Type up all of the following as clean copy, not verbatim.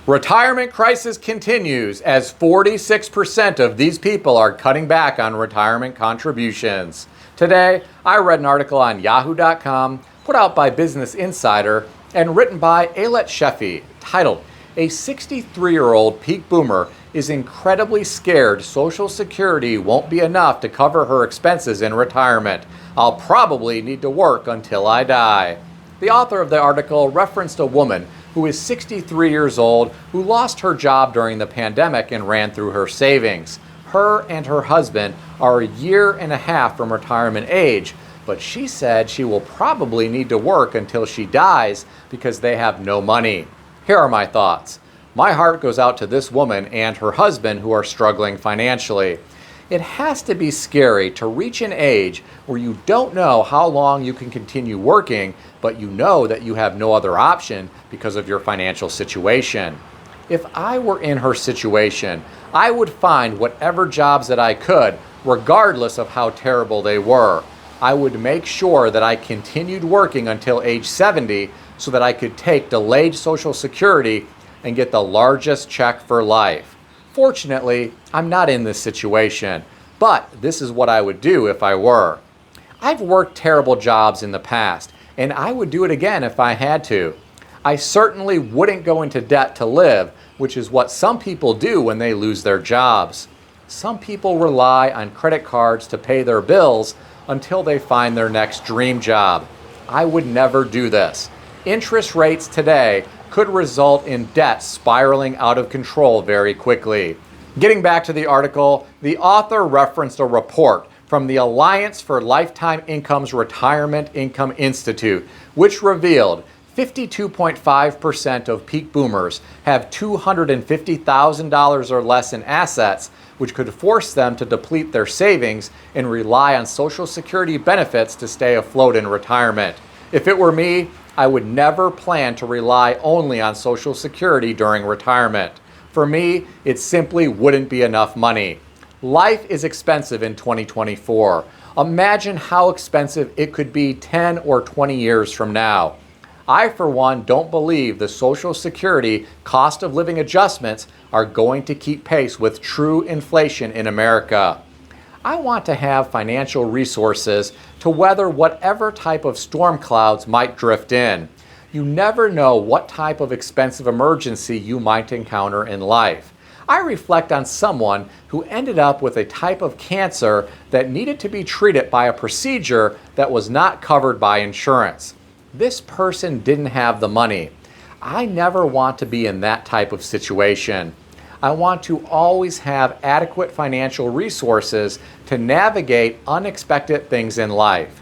Retirement crisis continues as 46% of these people are cutting back on retirement contributions. Today, I read an article on yahoo.com put out by Business Insider and written by Ayelet Sheffi titled, "A 63-year-old peak boomer is incredibly scared Social Security won't be enough to cover her expenses in retirement. I'll probably need to work until I die." The author of the article referenced a woman who is 63 years old who lost her job during the pandemic and ran through her savings. Her and her husband are a year and a half from retirement age, but she said she will probably need to work until she dies because they have no money. Here are my thoughts. My heart goes out to this woman and her husband who are struggling financially. It has to be scary to reach an age where you don't know how long you can continue working, but you know that you have no other option because of your financial situation. If I were in her situation, I would find whatever jobs that I could, regardless of how terrible they were. I would make sure that I continued working until age 70 so that I could take delayed Social Security and get the largest check for life. Fortunately, I'm not in this situation, but this is what I would do if I were. I've worked terrible jobs in the past, and I would do it again if I had to. I certainly wouldn't go into debt to live, which is what some people do when they lose their jobs. Some people rely on credit cards to pay their bills until they find their next dream job. I would never do this. Interest rates today could result in debt spiraling out of control very quickly. Getting back to the article, the author referenced a report from the Alliance for Lifetime Income's Retirement Income Institute, which revealed 52.5% of peak boomers have $250,000 or less in assets, which could force them to deplete their savings and rely on Social Security benefits to stay afloat in retirement. If it were me, I would never plan to rely only on Social Security during retirement. For me, it simply wouldn't be enough money. Life is expensive in 2024. Imagine how expensive it could be 10 or 20 years from now. I, for one, don't believe the Social Security cost of living adjustments are going to keep pace with true inflation in America. I want to have financial resources to weather whatever type of storm clouds might drift in. You never know what type of expensive emergency you might encounter in life. I reflect on someone who ended up with a type of cancer that needed to be treated by a procedure that was not covered by insurance. This person didn't have the money. I never want to be in that type of situation. I want to always have adequate financial resources to navigate unexpected things in life.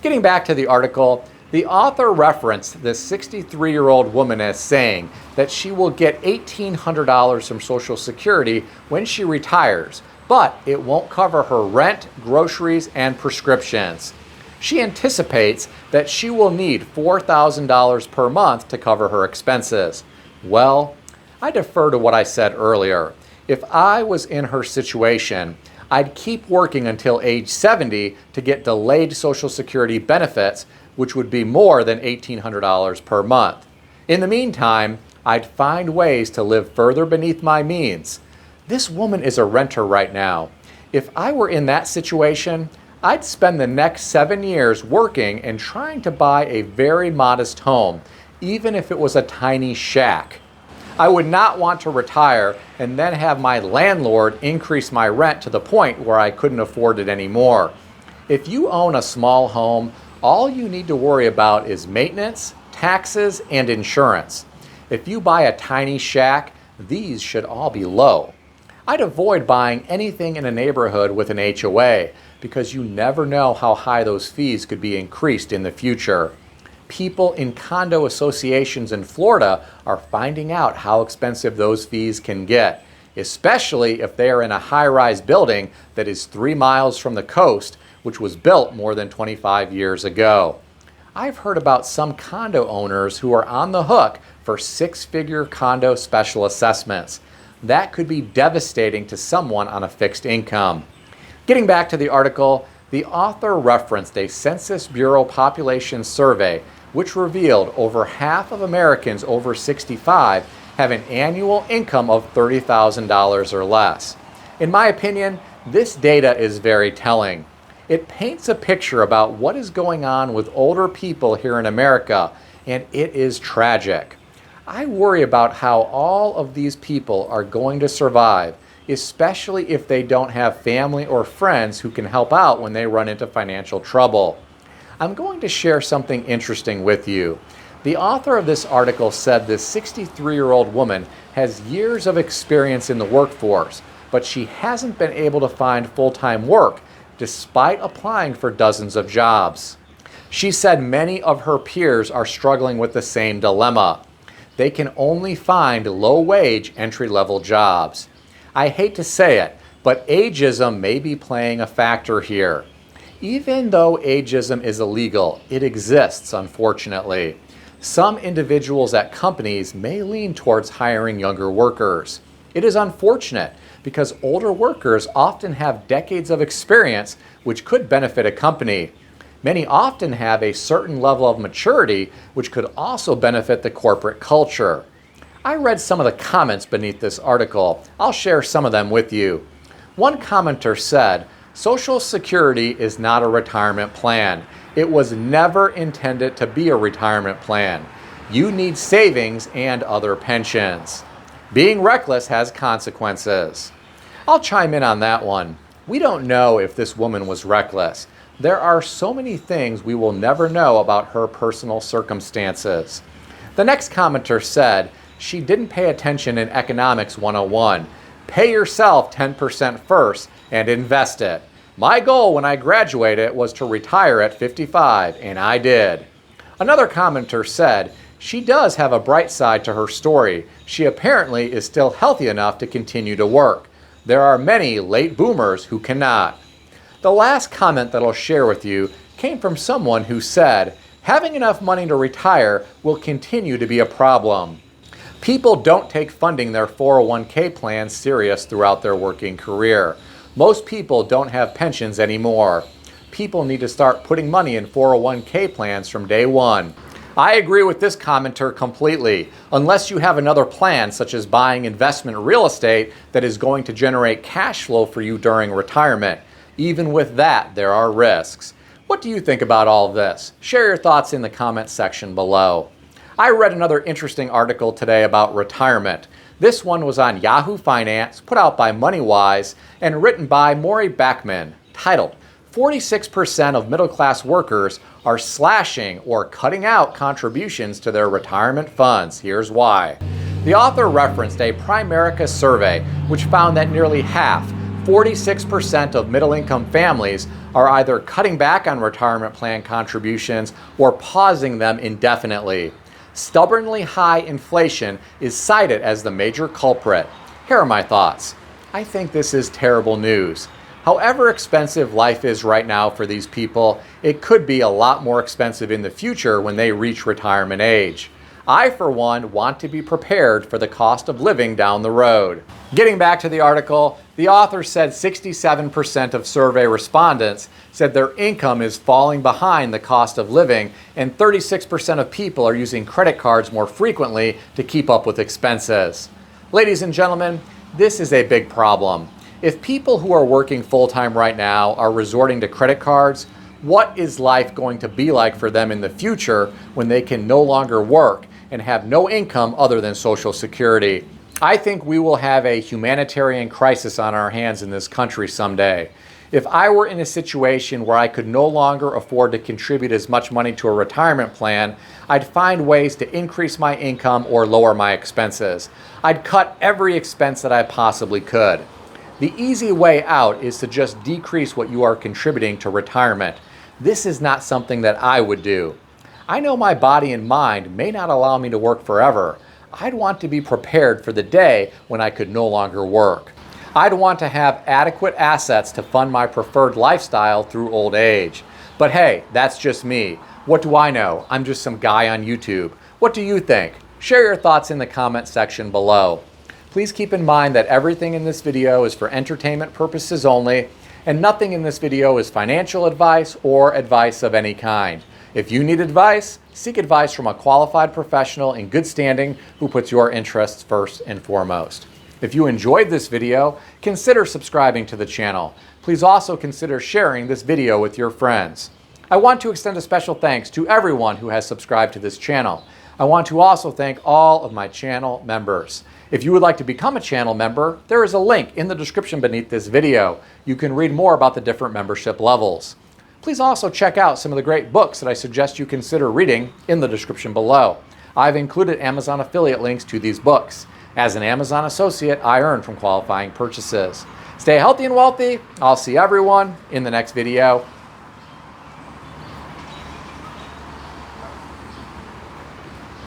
Getting back to the article, the author referenced this 63-year-old woman as saying that she will get $1,800 from Social Security when she retires, but it won't cover her rent, groceries, and prescriptions. She anticipates that she will need $4,000 per month to cover her expenses. Well, I defer to what I said earlier. If I was in her situation, I'd keep working until age 70 to get delayed Social Security benefits, which would be more than $1,800 per month. In the meantime, I'd find ways to live further beneath my means. This woman is a renter right now. If I were in that situation, I'd spend the next 7 years working and trying to buy a very modest home, even if it was a tiny shack. I would not want to retire and then have my landlord increase my rent to the point where I couldn't afford it anymore. If you own a small home, all you need to worry about is maintenance, taxes, and insurance. If you buy a tiny shack, these should all be low. I'd avoid buying anything in a neighborhood with an HOA because you never know how high those fees could be increased in the future. People in condo associations in Florida are finding out how expensive those fees can get, especially if they are in a high-rise building that is 3 miles from the coast, which was built more than 25 years ago. I've heard about some condo owners who are on the hook for 6-figure condo special assessments. That could be devastating to someone on a fixed income. Getting back to the article, the author referenced a Census Bureau population survey which revealed over half of Americans over 65 have an annual income of $30,000 or less. In my opinion, this data is very telling. It paints a picture about what is going on with older people here in America, and it is tragic. I worry about how all of these people are going to survive, especially if they don't have family or friends who can help out when they run into financial trouble. I'm going to share something interesting with you. The author of this article said this 63-year-old woman has years of experience in the workforce, but she hasn't been able to find full-time work despite applying for dozens of jobs. She said many of her peers are struggling with the same dilemma. They can only find low-wage, entry-level jobs. I hate to say it, but ageism may be playing a factor here. Even though ageism is illegal, it exists, unfortunately. Some individuals at companies may lean towards hiring younger workers. It is unfortunate because older workers often have decades of experience which could benefit a company. Many often have a certain level of maturity which could also benefit the corporate culture. I read some of the comments beneath this article. I'll share some of them with you. One commenter said, "Social Security is not a retirement plan. It was never intended to be a retirement plan. You need savings and other pensions. Being reckless has consequences." I'll chime in on that one. We don't know if this woman was reckless. There are so many things we will never know about her personal circumstances. The next commenter said, "She didn't pay attention in Economics 101. Pay yourself 10% first and invest it. My goal when I graduated was to retire at 55, and I did." Another commenter said, "She does have a bright side to her story. She apparently is still healthy enough to continue to work. There are many late boomers who cannot." The last comment that I'll share with you came from someone who said, "Having enough money to retire will continue to be a problem." People don't take funding their 401k plans serious throughout their working career. Most people don't have pensions anymore. People need to start putting money in 401k plans from day one. I agree with this commenter completely. Unless you have another plan, such as buying investment real estate that is going to generate cash flow for you during retirement. Even with that, there are risks. What do you think about all of this? Share your thoughts in the comment section below. I read another interesting article today about retirement. This one was on Yahoo Finance, put out by MoneyWise, and written by Maury Backman, titled, "46% of middle-class workers are slashing or cutting out contributions to their retirement funds. Here's why." The author referenced a Primerica survey which found that nearly half, 46% of middle-income families are either cutting back on retirement plan contributions or pausing them indefinitely. Stubbornly high inflation is cited as the major culprit. Here are my thoughts. I think this is terrible news. However expensive life is right now for these people, it could be a lot more expensive in the future when they reach retirement age. I, for one, want to be prepared for the cost of living down the road. Getting back to the article, the author said 67% of survey respondents said their income is falling behind the cost of living, and 36% of people are using credit cards more frequently to keep up with expenses. Ladies and gentlemen, this is a big problem. If people who are working full-time right now are resorting to credit cards, what is life going to be like for them in the future when they can no longer work and have no income other than Social Security? I think we will have a humanitarian crisis on our hands in this country someday. If I were in a situation where I could no longer afford to contribute as much money to a retirement plan, I'd find ways to increase my income or lower my expenses. I'd cut every expense that I possibly could. The easy way out is to just decrease what you are contributing to retirement. This is not something that I would do. I know my body and mind may not allow me to work forever. I'd want to be prepared for the day when I could no longer work. I'd want to have adequate assets to fund my preferred lifestyle through old age. But hey, that's just me. What do I know? I'm just some guy on YouTube. What do you think? Share your thoughts in the comment section below. Please keep in mind that everything in this video is for entertainment purposes only, and nothing in this video is financial advice or advice of any kind. If you need advice, seek advice from a qualified professional in good standing who puts your interests first and foremost. If you enjoyed this video, consider subscribing to the channel. Please also consider sharing this video with your friends. I want to extend a special thanks to everyone who has subscribed to this channel. I want to also thank all of my channel members. If you would like to become a channel member, there is a link in the description beneath this video. You can read more about the different membership levels. Please also check out some of the great books that I suggest you consider reading in the description below. I've included Amazon affiliate links to these books. As an Amazon associate, I earn from qualifying purchases. Stay healthy and wealthy. I'll see everyone in the next video.